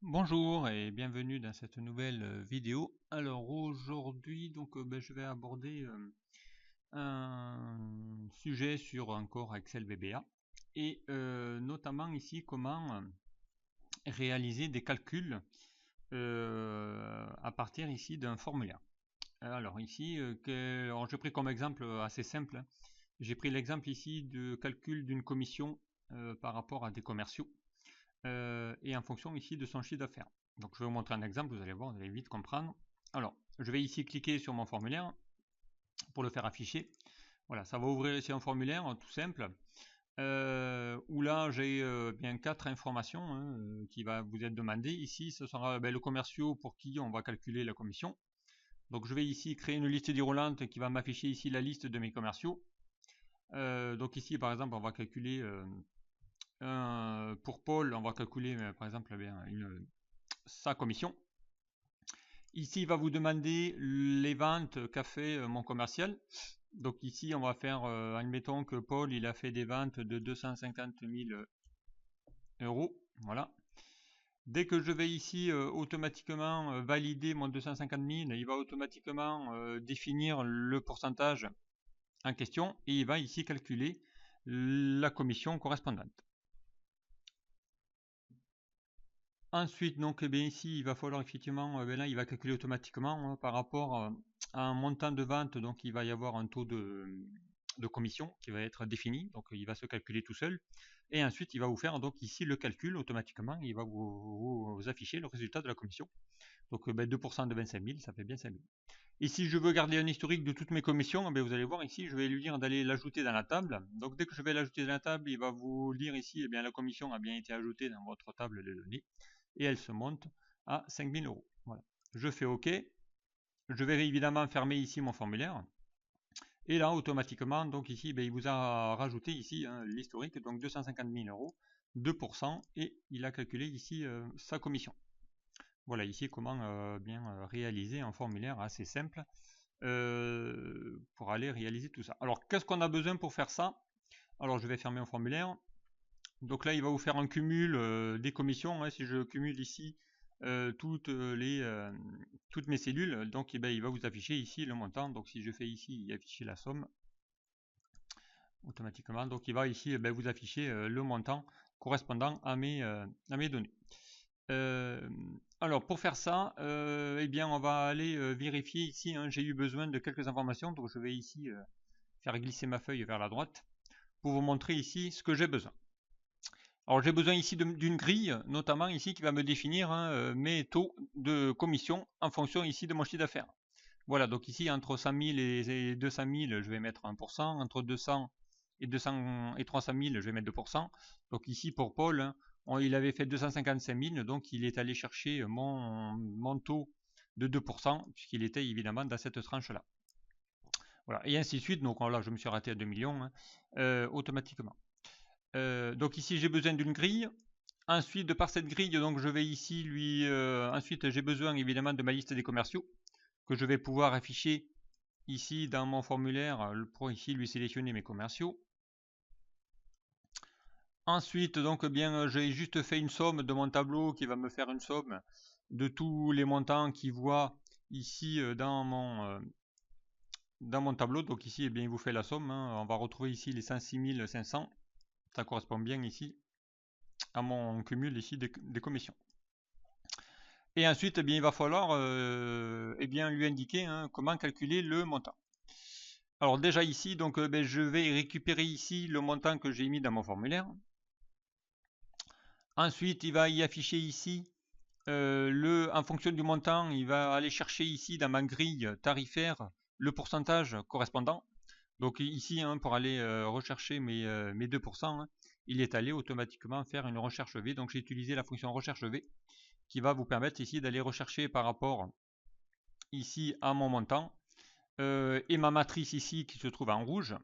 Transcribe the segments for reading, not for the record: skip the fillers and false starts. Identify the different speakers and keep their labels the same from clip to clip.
Speaker 1: Bonjour et bienvenue dans cette nouvelle vidéo. Alors aujourd'hui je vais aborder un sujet sur encore Excel VBA et notamment ici comment réaliser des calculs à partir ici d'un formulaire. Alors ici, alors j'ai pris comme exemple assez simple, hein. J'ai pris l'exemple ici de calcul d'une commission par rapport à des commerciaux et en fonction ici de son chiffre d'affaires. Donc je vais vous montrer un exemple, vous allez voir, vous allez vite comprendre. Alors, je vais ici cliquer sur mon formulaire pour le faire afficher. Voilà, ça va ouvrir ici un formulaire tout simple où là j'ai bien 4 informations qui va vous être demandées. Ici, ce sera le commerciaux pour qui on va calculer la commission. Donc je vais ici créer une liste déroulante qui va m'afficher ici la liste de mes commerciaux. Donc ici par exemple on va calculer pour Paul, on va calculer par exemple sa commission. Ici, il va vous demander les ventes qu'a fait mon commercial. Donc ici, on va faire, admettons que Paul, il a fait des ventes de 250 000 euros. Voilà. Dès que je vais ici automatiquement valider mon 250 000, il va automatiquement définir le pourcentage en question et il va ici calculer la commission correspondante. Ensuite, donc, eh bien, ici, il va falloir effectivement, là, il va calculer automatiquement par rapport à un montant de vente, donc il va y avoir un taux de commission qui va être défini, donc il va se calculer tout seul. Et ensuite, il va vous faire donc ici le calcul automatiquement, il va vous afficher le résultat de la commission. Donc 2% de 25 000, ça fait bien 5 000. Et si je veux garder un historique de toutes mes commissions, vous allez voir ici, je vais lui dire d'aller l'ajouter dans la table. Donc dès que je vais l'ajouter dans la table, il va vous dire ici, la commission a bien été ajoutée dans votre table de données et elle se monte à 5 000 euros. Voilà. Je fais OK. Je vais évidemment fermer ici mon formulaire. Et là, automatiquement, donc ici, il vous a rajouté ici l'historique, donc 250 000 euros, 2%, et il a calculé ici sa commission. Voilà ici comment bien réaliser un formulaire assez simple pour aller réaliser tout ça. Alors, qu'est-ce qu'on a besoin pour faire ça? Alors, je vais fermer mon formulaire. Donc là, il va vous faire un cumul des commissions. Si je cumule ici toutes mes cellules, donc il va vous afficher ici le montant. Donc si je fais ici afficher la somme, automatiquement, donc il va ici vous afficher le montant correspondant à mes données. Alors pour faire ça, on va aller vérifier ici. J'ai eu besoin de quelques informations, donc je vais ici faire glisser ma feuille vers la droite pour vous montrer ici ce que j'ai besoin. Alors j'ai besoin ici d'une grille, notamment ici qui va me définir mes taux de commission en fonction ici de mon chiffre d'affaires. Voilà, donc ici entre 100 000 et 200 000, je vais mettre 1%, entre 200 et 300 000, je vais mettre 2%. Donc ici pour Paul, il avait fait 255 000, donc il est allé chercher mon taux de 2%, puisqu'il était évidemment dans cette tranche-là. Voilà, et ainsi de suite, donc là je me suis raté à 2 millions automatiquement. Donc ici j'ai besoin d'une grille. Ensuite, de par cette grille, donc je vais ici ensuite j'ai besoin évidemment de ma liste des commerciaux que je vais pouvoir afficher ici dans mon formulaire pour ici lui sélectionner mes commerciaux. Ensuite, donc j'ai juste fait une somme de mon tableau qui va me faire une somme de tous les montants qu'il voit ici dans mon tableau. Donc ici, il vous fait la somme. On va retrouver ici les 106 500. Ça correspond bien ici à mon cumul ici des commissions. Et ensuite, il va falloir lui indiquer comment calculer le montant. Alors déjà ici, donc je vais récupérer ici le montant que j'ai mis dans mon formulaire. Ensuite, il va y afficher ici en fonction du montant, il va aller chercher ici dans ma grille tarifaire le pourcentage correspondant. Donc ici, pour aller rechercher mes 2%, il est allé automatiquement faire une recherche V. Donc j'ai utilisé la fonction recherche V qui va vous permettre ici d'aller rechercher par rapport ici à mon montant et ma matrice ici qui se trouve en rouge.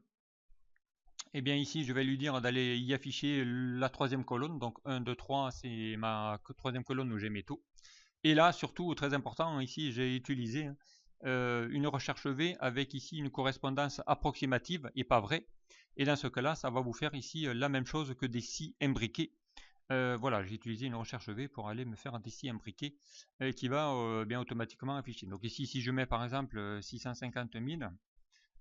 Speaker 1: Et bien ici je vais lui dire d'aller y afficher la troisième colonne, donc 1, 2, 3 c'est ma troisième colonne où j'ai mes taux. Et là surtout très important ici j'ai utilisé une recherche V avec ici une correspondance approximative et pas vraie. Et dans ce cas là ça va vous faire ici la même chose que des si imbriqués. Voilà, j'ai utilisé une recherche V pour aller me faire un ici un briquet qui va bien automatiquement afficher. Donc ici, si je mets par exemple 650 000,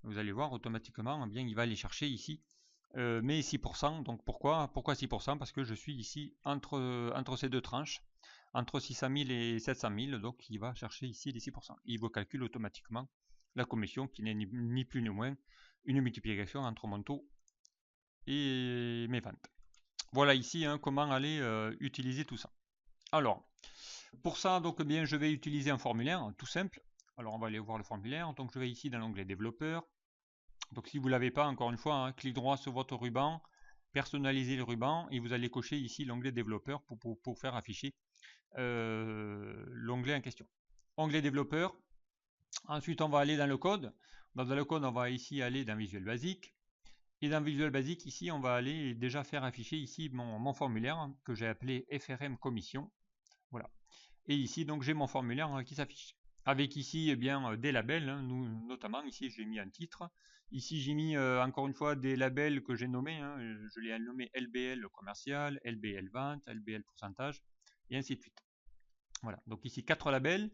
Speaker 1: vous allez voir automatiquement, bien il va aller chercher ici mes 6%. Donc pourquoi 6%? Parce que je suis ici entre ces deux tranches, entre 600 000 et 700 000, donc il va chercher ici les 6%. Il vous calcule automatiquement la commission qui n'est ni plus ni moins une multiplication entre mon taux et mes ventes. Voilà ici comment aller utiliser tout ça. Alors, pour ça, donc bien, je vais utiliser un formulaire tout simple. Alors, on va aller voir le formulaire. Donc, je vais ici dans l'onglet développeur. Donc, si vous ne l'avez pas, encore une fois, clic droit sur votre ruban, personnaliser le ruban et vous allez cocher ici l'onglet développeur pour faire afficher l'onglet en question. Onglet développeur. Ensuite, on va aller dans le code. Dans le code, on va ici aller dans Visual Basic. Et dans Visual Basic, ici, on va aller déjà faire afficher ici mon formulaire que j'ai appelé FRM Commission. Voilà. Et ici, donc, j'ai mon formulaire qui s'affiche. Avec ici, eh bien, des labels, notamment, ici, j'ai mis un titre. Ici, j'ai mis, encore une fois, des labels que j'ai nommés. Je les ai nommés LBL commercial, LBL vente, LBL pourcentage, et ainsi de suite. Voilà. Donc ici, 4 labels.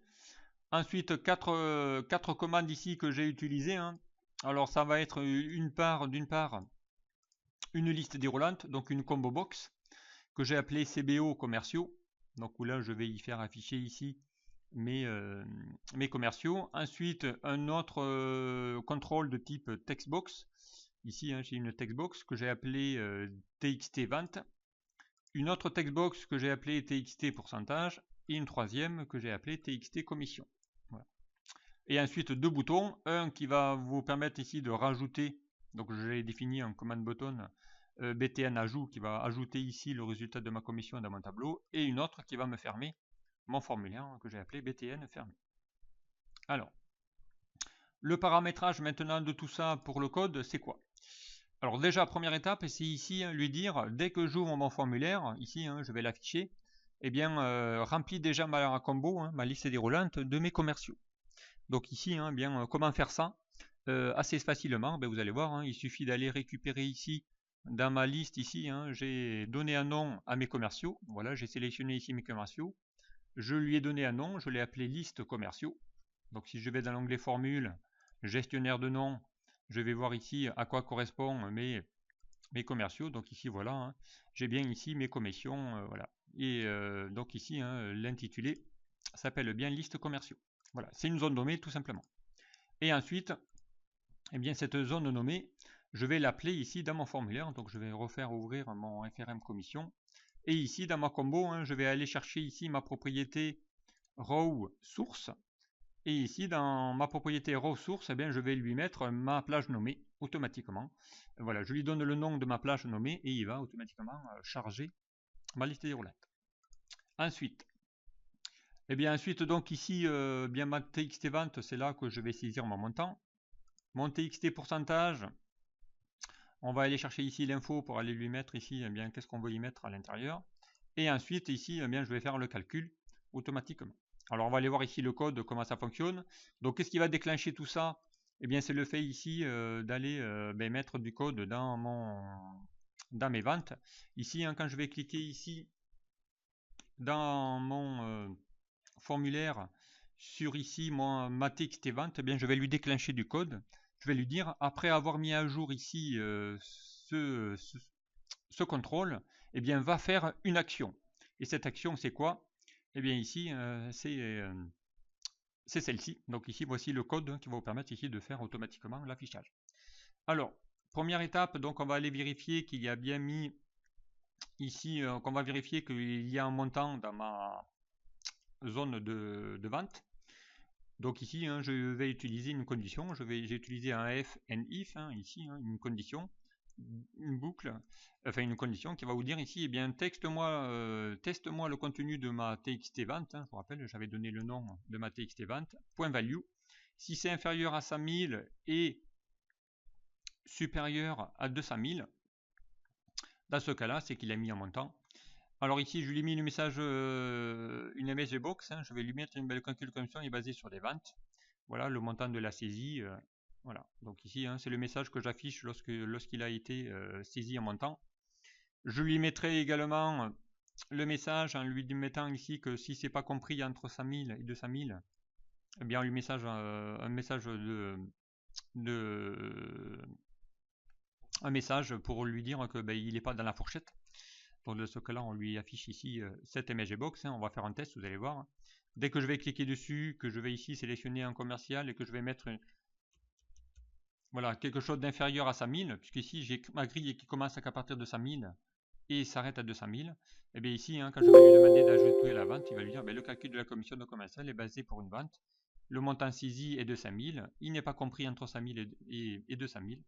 Speaker 1: Ensuite, 4 commandes ici que j'ai utilisées. Alors, ça va être d'une part, une liste déroulante, donc une combo box, que j'ai appelée CBO commerciaux. Donc où là, je vais y faire afficher ici mes commerciaux. Ensuite, un autre contrôle de type textbox. Ici, j'ai une textbox que j'ai appelée TXT vente. Une autre textbox que j'ai appelée TXT pourcentage. Et une troisième que j'ai appelée TXT commission. Voilà. Et ensuite, deux boutons. Un qui va vous permettre ici de rajouter. Donc, j'ai défini un command button BTN ajout qui va ajouter ici le résultat de ma commission dans mon tableau. Et une autre qui va me fermer mon formulaire que j'ai appelé BTN fermé. Alors, le paramétrage maintenant de tout ça pour le code, c'est quoi? Alors déjà, première étape, c'est ici lui dire, dès que j'ouvre mon formulaire, ici je vais l'afficher, eh bien remplis déjà ma combo, ma liste déroulante de mes commerciaux. Donc ici, bien comment faire ça assez facilement, vous allez voir, il suffit d'aller récupérer ici, dans ma liste ici, j'ai donné un nom à mes commerciaux, voilà, j'ai sélectionné ici mes commerciaux, je lui ai donné un nom, je l'ai appelé liste commerciaux. Donc si je vais dans l'onglet formule, gestionnaire de nom, je vais voir ici à quoi correspondent mes commerciaux. Donc ici voilà, j'ai bien ici mes commissions, voilà. Et donc ici l'intitulé s'appelle bien liste commerciaux. Voilà, c'est une zone nommée tout simplement. Et ensuite, eh bien cette zone nommée, je vais l'appeler ici dans mon formulaire. Donc je vais refaire ouvrir mon FRM commission. Et ici dans ma combo, je vais aller chercher ici ma propriété row source. Et ici, dans ma propriété row source, eh bien, je vais lui mettre ma plage nommée automatiquement. Voilà, je lui donne le nom de ma plage nommée et il va automatiquement charger ma liste déroulante. Ensuite, eh bien, donc ici, bien ma TXT vente, c'est là que je vais saisir mon montant. Mon TXT pourcentage, on va aller chercher ici l'info pour aller lui mettre ici, eh bien, qu'est-ce qu'on veut y mettre à l'intérieur. Et ensuite, ici, eh bien, je vais faire le calcul automatiquement. Alors, on va aller voir ici le code, comment ça fonctionne. Donc, qu'est-ce qui va déclencher tout ça? Eh bien, c'est le fait ici d'aller mettre du code dans mes ventes. Ici, quand je vais cliquer ici dans mon formulaire sur ici ma TXT vente, eh bien, je vais lui déclencher du code. Je vais lui dire, après avoir mis à jour ici ce contrôle, eh bien, va faire une action. Et cette action, c'est quoi? Eh bien, ici, c'est celle-ci. Donc ici, voici le code qui va vous permettre ici de faire automatiquement l'affichage. Alors, première étape, donc on va aller vérifier qu'il y a bien mis ici, qu'on va vérifier qu'il y a un montant dans ma zone de vente. Donc ici, je vais utiliser une condition. J'ai utilisé un if and if, ici, une condition, une boucle, enfin une condition qui va vous dire ici, eh bien, teste-moi le contenu de ma TXT vente. Je vous rappelle, j'avais donné le nom de ma TXT vente, point value. Si c'est inférieur à 100 000 et supérieur à 200 000, dans ce cas-là, c'est qu'il a mis un montant. Alors ici, je lui ai mis le message, une MSG box. Je vais lui mettre une belle calcul commission est basée sur des ventes. Voilà le montant de la saisie. Voilà. Donc ici, c'est le message que j'affiche lorsqu'il a été saisi en montant. Je lui mettrai également le message en lui mettant ici que si c'est pas compris entre 100 000 et 200 000, eh bien, un message un message pour lui dire que ben, il n'est pas dans la fourchette. Donc de ce cas-là, on lui affiche ici cette MSGbox. On va faire un test, vous allez voir. Dès que je vais cliquer dessus, que je vais ici sélectionner un commercial et que je vais mettre voilà, quelque chose d'inférieur à 100 000, puisqu'ici j'ai ma grille qui commence qu'à partir de 100 000 et s'arrête à 200 000. Et bien ici, quand je vais lui demander d'ajouter la vente, il va lui dire le calcul de la commission de commercial est basé pour une vente. Le montant saisi est de 5 000. Il n'est pas compris entre 100 000 et 200 000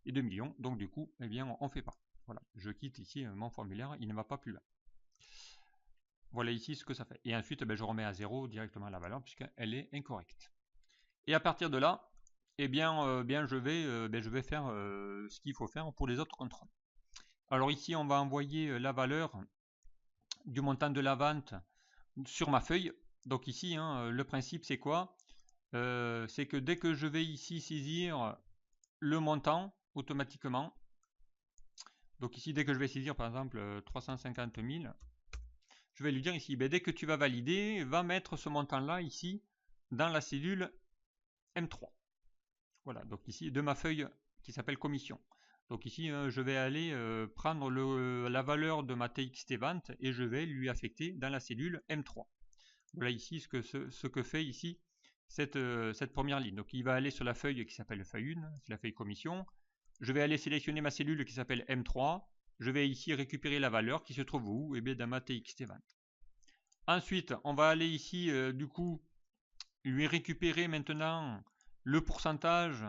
Speaker 1: et 2 millions. Donc du coup, eh bien, on ne fait pas. Voilà, je quitte ici mon formulaire, il ne va pas plus loin. Voilà ici ce que ça fait. Et ensuite, je remets à 0 directement la valeur puisqu'elle est incorrecte. Et à partir de là, eh bien, je vais faire ce qu'il faut faire pour les autres contrôles. Alors ici, on va envoyer la valeur du montant de la vente sur ma feuille. Donc ici, le principe c'est quoi? C'est que dès que je vais ici saisir le montant automatiquement, donc ici dès que je vais saisir par exemple 350 000, je vais lui dire ici, dès que tu vas valider, va mettre ce montant là ici dans la cellule M3. Voilà, donc ici de ma feuille qui s'appelle commission. Donc ici, je vais aller prendre la valeur de ma TXT vente et je vais lui affecter dans la cellule M3. Voilà ici ce que fait ici cette première ligne. Donc il va aller sur la feuille qui s'appelle feuille 1, c'est la feuille commission. Je vais aller sélectionner ma cellule qui s'appelle M3. Je vais ici récupérer la valeur qui se trouve où? Eh bien dans ma TXT vente. Ensuite, on va aller ici, du coup, lui récupérer maintenant le pourcentage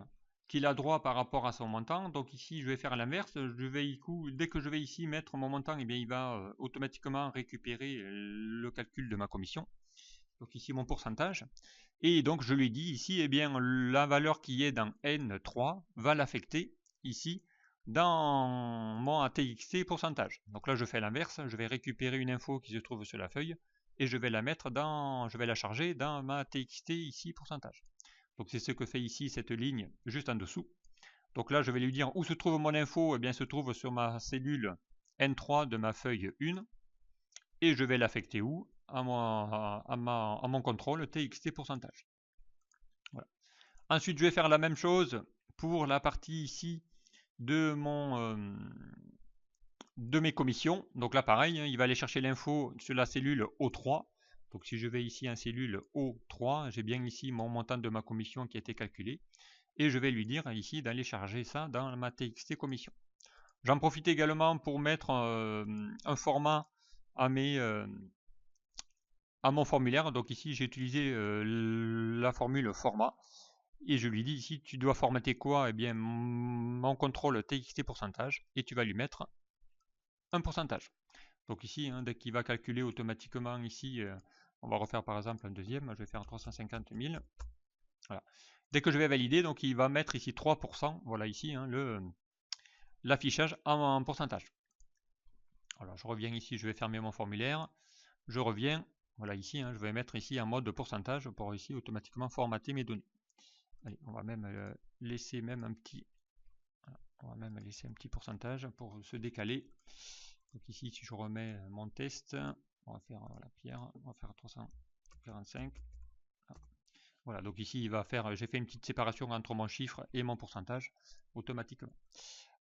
Speaker 1: qu'il a droit par rapport à son montant. Donc ici, je vais faire l'inverse. Dès que je vais ici mettre mon montant, eh bien, il va automatiquement récupérer le calcul de ma commission. Donc ici, mon pourcentage. Et donc, je lui dis ici, eh bien, la valeur qui est dans N3 va l'affecter ici dans mon ATXT pourcentage. Donc là, je fais l'inverse. Je vais récupérer une info qui se trouve sur la feuille et je vais la charger dans ma TXT ici pourcentage. Donc c'est ce que fait ici cette ligne juste en dessous. Donc là, je vais lui dire où se trouve mon info. Eh bien, elle se trouve sur ma cellule N3 de ma feuille 1 et je vais l'affecter où? À mon contrôle TXT pourcentage. Voilà. Ensuite, je vais faire la même chose pour la partie ici de mes commissions. Donc là, pareil, il va aller chercher l'info sur la cellule O3. Donc si je vais ici en cellule O3, j'ai bien ici mon montant de ma commission qui a été calculé. Et je vais lui dire ici d'aller charger ça dans ma TXT commission. J'en profite également pour mettre un format à mon formulaire. Donc ici, j'ai utilisé la formule format. Et je lui dis ici, tu dois formater quoi? Eh bien, mon contrôle TXT pourcentage. Et tu vas lui mettre un pourcentage. Donc ici, dès qu'il va calculer automatiquement ici, on va refaire par exemple un deuxième, je vais faire 350 000. Voilà. Dès que je vais valider, donc il va mettre ici 3%, voilà ici l'affichage en pourcentage. Alors je reviens ici, je vais fermer mon formulaire, je reviens, voilà ici, je vais mettre ici en mode de pourcentage pour ici automatiquement formater mes données. Allez, on va même laisser un petit pourcentage pour se décaler. Donc ici, si je remets mon test, on va faire la pierre, on va faire 345. Voilà, donc ici, j'ai fait une petite séparation entre mon chiffre et mon pourcentage automatiquement.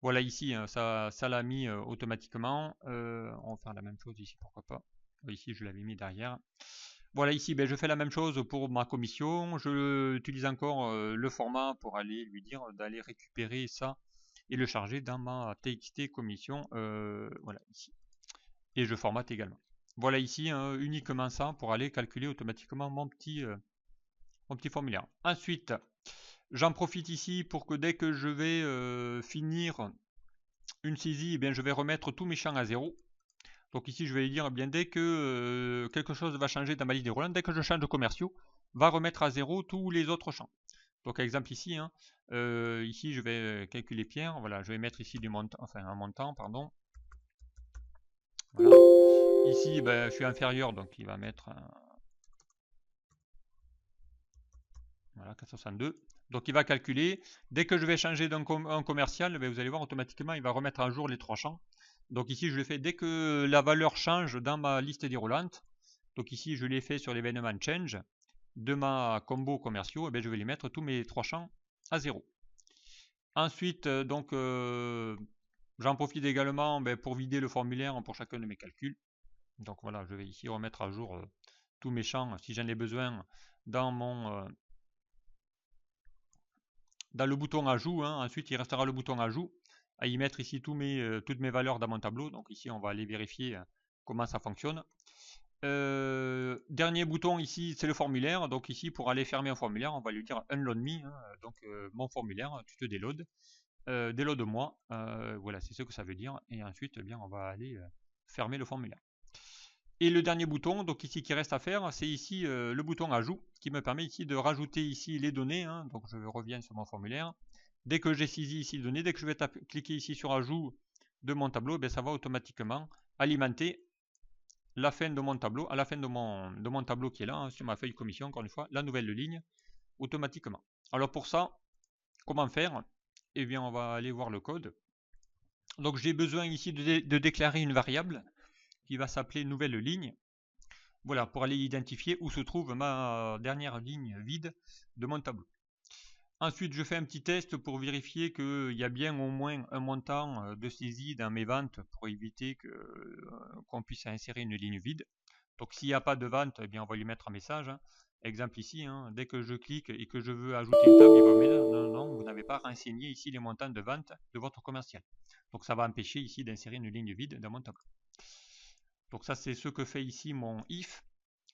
Speaker 1: Voilà, ici, ça l'a mis automatiquement. On va faire la même chose ici, pourquoi pas. Ici, je l'avais mis derrière. Voilà, ici, je fais la même chose pour ma commission. Je utilise encore le format pour aller lui dire d'aller récupérer ça et le charger dans ma TXT commission. Voilà, ici. Et je formate également. Voilà ici uniquement ça pour aller calculer automatiquement mon petit formulaire. Ensuite, j'en profite ici pour que dès que je vais finir une saisie, je vais remettre tous mes champs à 0. Donc ici, je vais lui dire, bien dès que quelque chose va changer dans ma liste déroulante, dès que je change de commerciaux, va remettre à 0 tous les autres champs. Donc exemple ici, ici je vais calculer Pierre, voilà, je vais mettre ici un montant, pardon. Voilà. Ici, je suis inférieur, donc il va mettre voilà, 462. Donc il va calculer. Dès que je vais changer d'un commercial, vous allez voir automatiquement, il va remettre à jour les 3 champs. Donc ici, je le fais dès que la valeur change dans ma liste déroulante. Donc ici, je l'ai fait sur l'événement change de ma combo commerciaux. Et bien, je vais les mettre tous mes 3 champs à 0. Ensuite, j'en profite également pour vider le formulaire pour chacun de mes calculs. Donc voilà, je vais ici remettre à jour tous mes champs si j'en ai besoin dans dans le bouton ajout. Ensuite, il restera le bouton ajout à y mettre ici toutes mes valeurs dans mon tableau. Donc ici, on va aller vérifier comment ça fonctionne. Dernier bouton ici, c'est le formulaire. Donc ici, pour aller fermer un formulaire, on va lui dire unload me. Donc mon formulaire, tu te déloads. Déload-moi. Voilà, c'est ce que ça veut dire. Et ensuite, eh bien, on va aller fermer le formulaire. Et le dernier bouton, donc ici qui reste à faire, c'est ici le bouton ajout qui me permet ici de rajouter ici les données. Donc je reviens sur mon formulaire. Dès que j'ai saisi ici les données, dès que je vais cliquer ici sur ajout de mon tableau, ça va automatiquement alimenter la fin de mon tableau, à la fin de mon tableau qui est là, sur ma feuille commission, encore une fois, la nouvelle ligne, automatiquement. Alors pour ça, comment faire? Eh bien, on va aller voir le code. Donc j'ai besoin ici de déclarer une variable qui va s'appeler nouvelle ligne. Voilà, pour aller identifier où se trouve ma dernière ligne vide de mon tableau. Ensuite, je fais un petit test pour vérifier qu'il y a bien au moins un montant de saisie dans mes ventes pour éviter qu'on puisse insérer une ligne vide. Donc s'il n'y a pas de vente, eh bien, on va lui mettre un message. Exemple ici, dès que je clique et que je veux ajouter une table, il va me dire non, non, vous n'avez pas renseigné ici les montants de vente de votre commercial. Donc ça va empêcher ici d'insérer une ligne vide dans mon tableau. Donc ça, c'est ce que fait ici mon if.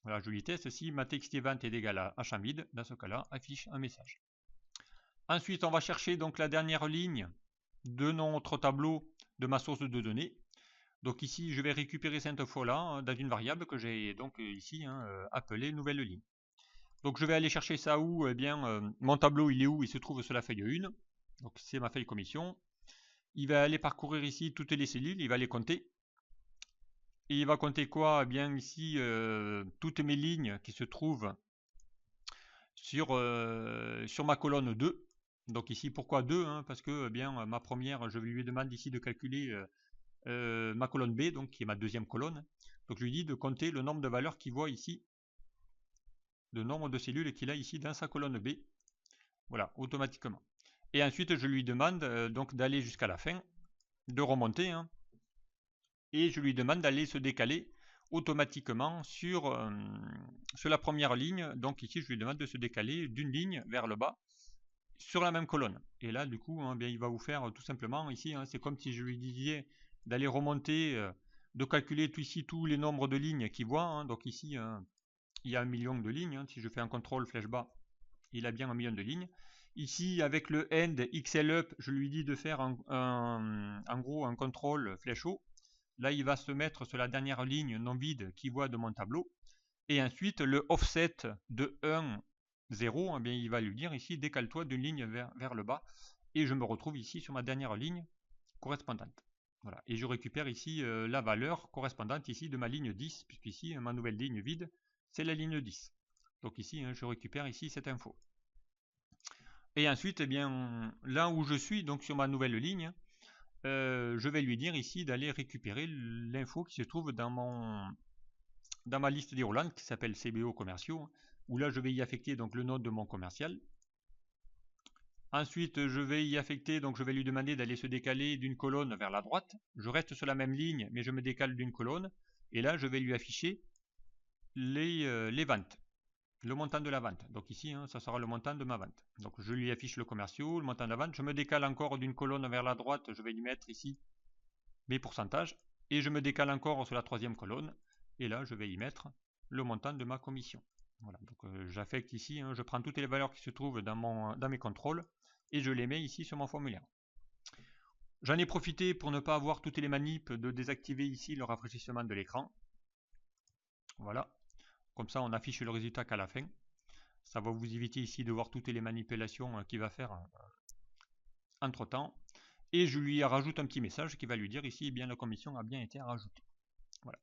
Speaker 1: Voilà, je lui teste si ma txt vente est égale à champ vide. Dans ce cas-là, affiche un message. Ensuite, on va chercher donc la dernière ligne de notre tableau de ma source de données. Donc ici, je vais récupérer cette info-là dans une variable que j'ai donc ici appelée nouvelle ligne. Donc je vais aller chercher ça où? Eh bien, mon tableau, il est où? Il se trouve sur la feuille 1. Donc c'est ma feuille commission. Il va aller parcourir ici toutes les cellules, il va les compter. Et il va compter quoi? Eh bien ici, toutes mes lignes qui se trouvent sur ma colonne 2. Donc ici, pourquoi 2? Parce que eh bien, ma première, je lui demande ici de calculer ma colonne B, donc qui est ma deuxième colonne. Donc je lui dis de compter le nombre de valeurs qu'il voit ici, le nombre de cellules qu'il a ici dans sa colonne B. Voilà, automatiquement. Et ensuite, je lui demande donc d'aller jusqu'à la fin, de remonter, et je lui demande d'aller se décaler automatiquement sur la première ligne. Donc ici, je lui demande de se décaler d'une ligne vers le bas sur la même colonne. Et là, du coup, bien, il va vous faire tout simplement ici, c'est comme si je lui disais d'aller remonter, de calculer ici tous les nombres de lignes qu'il voit. Donc ici, il y a 1 million de lignes. Si je fais un contrôle flèche bas, il a bien 1 million de lignes. Ici, avec le end XLUp, je lui dis de faire en gros un contrôle flèche haut. Là, il va se mettre sur la dernière ligne non vide qu'il voit de mon tableau. Et ensuite, le offset de 1, 0, eh bien, il va lui dire ici, décale-toi d'une ligne vers le bas. Et je me retrouve ici sur ma dernière ligne correspondante. Voilà. Et je récupère ici la valeur correspondante ici de ma ligne 10, puisqu'ici, ma nouvelle ligne vide, c'est la ligne 10. Donc ici, je récupère ici cette info. Et ensuite, eh bien, là où je suis, donc sur ma nouvelle ligne, je vais lui dire ici d'aller récupérer l'info qui se trouve dans ma liste déroulante qui s'appelle CBO commerciaux, où là je vais y affecter donc le nom de mon commercial. Ensuite, je vais y affecter, donc je vais lui demander d'aller se décaler d'une colonne vers la droite. Je reste sur la même ligne, mais je me décale d'une colonne. Et là, je vais lui afficher les ventes, le montant de la vente. Donc ici, ça sera le montant de ma vente. Donc je lui affiche le commerciaux, le montant de la vente. Je me décale encore d'une colonne vers la droite. Je vais lui mettre ici mes pourcentages. Et je me décale encore sur la troisième colonne. Et là, je vais y mettre le montant de ma commission. Voilà, donc j'affecte ici, je prends toutes les valeurs qui se trouvent dans mes contrôles et je les mets ici sur mon formulaire. J'en ai profité pour ne pas avoir toutes les manips de désactiver ici le rafraîchissement de l'écran. Voilà, comme ça on affiche le résultat qu'à la fin. Ça va vous éviter ici de voir toutes les manipulations qu'il va faire entre temps. Et je lui rajoute un petit message qui va lui dire ici, eh bien la commission a bien été rajoutée. Voilà.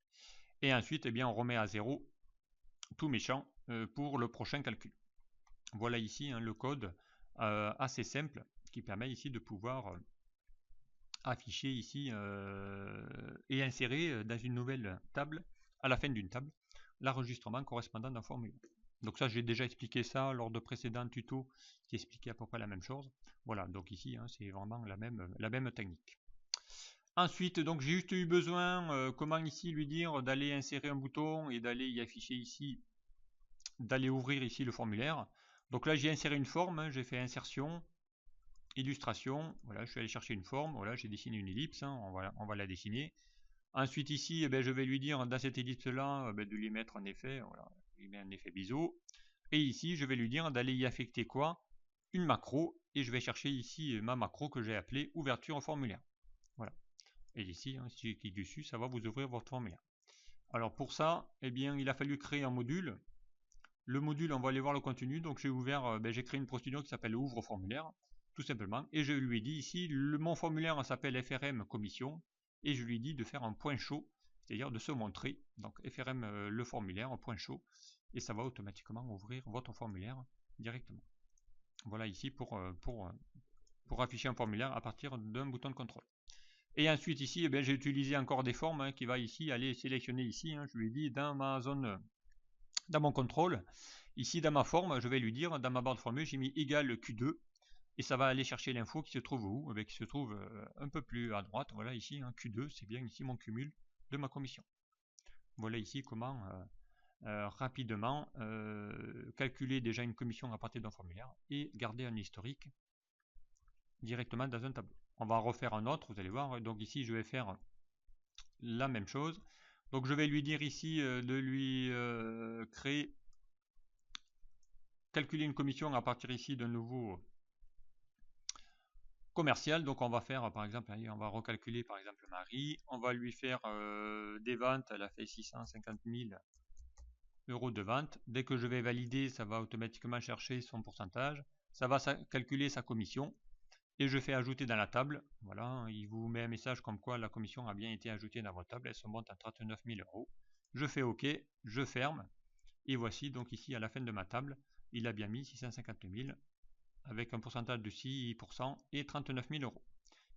Speaker 1: Et ensuite, eh bien, on remet à 0 tous mes champs pour le prochain calcul. Voilà ici le code assez simple qui permet ici de pouvoir afficher ici et insérer dans une nouvelle table, à la fin d'une table, l'enregistrement correspondant d'un formulaire. Donc ça, j'ai déjà expliqué ça lors de précédents tutos qui expliquaient à peu près la même chose. Voilà, donc ici, c'est vraiment la même technique. Ensuite, donc j'ai juste eu besoin, comment ici lui dire d'aller insérer un bouton et d'aller y afficher ici, d'aller ouvrir ici le formulaire. Donc là, j'ai inséré une forme, j'ai fait insertion, illustration, voilà, je suis allé chercher une forme, voilà, j'ai dessiné une ellipse, on va la dessiner. Ensuite ici, je vais lui dire dans cette ellipse là de lui mettre un effet, voilà, je lui mets un effet biseau. Et ici, je vais lui dire d'aller y affecter quoi? Une macro, et je vais chercher ici ma macro que j'ai appelée ouverture au formulaire. Voilà. Et ici, si je clique dessus, ça va vous ouvrir votre formulaire. Alors pour ça, il a fallu créer un module. Le module, on va aller voir le contenu. Donc j'ai ouvert, j'ai créé une procédure qui s'appelle ouvre formulaire, tout simplement. Et je lui ai dit ici, mon formulaire s'appelle FRM commission, et je lui dis de faire un point chaud, c'est-à-dire de se montrer. Donc FRM le formulaire, un point chaud, et ça va automatiquement ouvrir votre formulaire directement. Voilà ici pour afficher un formulaire à partir d'un bouton de contrôle. Et ensuite ici, j'ai utilisé encore des formes qui va ici aller sélectionner ici. Je lui ai dit dans ma zone, dans mon contrôle, ici dans ma forme, je vais lui dire dans ma barre de formule, j'ai mis égal Q2 et ça va aller chercher l'info qui se trouve où? Qui se trouve un peu plus à droite. Voilà ici, Q2, c'est bien ici mon cumul de ma commission. Voilà ici comment rapidement calculer déjà une commission à partir d'un formulaire et garder un historique directement dans un tableau. On va en refaire un autre, vous allez voir. Donc ici, je vais faire la même chose. Donc je vais lui dire ici de lui calculer une commission à partir ici d'un nouveau commercial. Donc on va faire par exemple, on va recalculer par exemple Marie. On va lui faire des ventes. Elle a fait 650 000 euros de vente. Dès que je vais valider, ça va automatiquement chercher son pourcentage. Ça va calculer sa commission. Et je fais ajouter dans la table. Voilà, il vous met un message comme quoi la commission a bien été ajoutée dans votre table. Elle se monte à 39 000 euros. Je fais OK, je ferme. Et voici donc ici à la fin de ma table, il a bien mis 650 000 avec un pourcentage de 6% et 39 000 euros.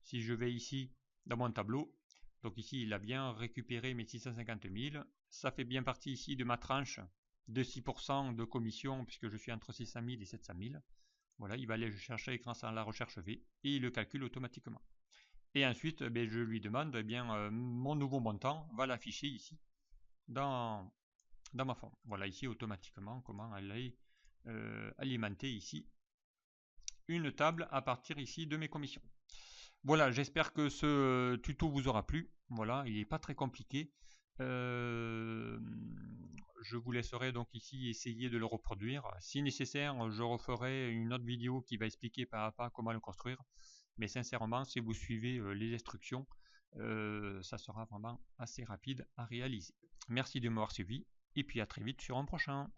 Speaker 1: Si je vais ici dans mon tableau, donc ici il a bien récupéré mes 650 000. Ça fait bien partie ici de ma tranche de 6% de commission puisque je suis entre 600 000 et 700 000. Voilà, il va aller chercher grâce à la recherche V et il le calcule automatiquement. Et ensuite, je lui demande, mon nouveau montant va l'afficher ici dans ma forme. Voilà ici automatiquement comment elle est alimenter ici une table à partir ici de mes commissions. Voilà, j'espère que ce tuto vous aura plu. Voilà, il n'est pas très compliqué. Je vous laisserai donc ici essayer de le reproduire. Si nécessaire, je referai une autre vidéo qui va expliquer pas à pas comment le construire. Mais sincèrement, si vous suivez les instructions, ça sera vraiment assez rapide à réaliser. Merci de m'avoir suivi et puis à très vite sur un prochain.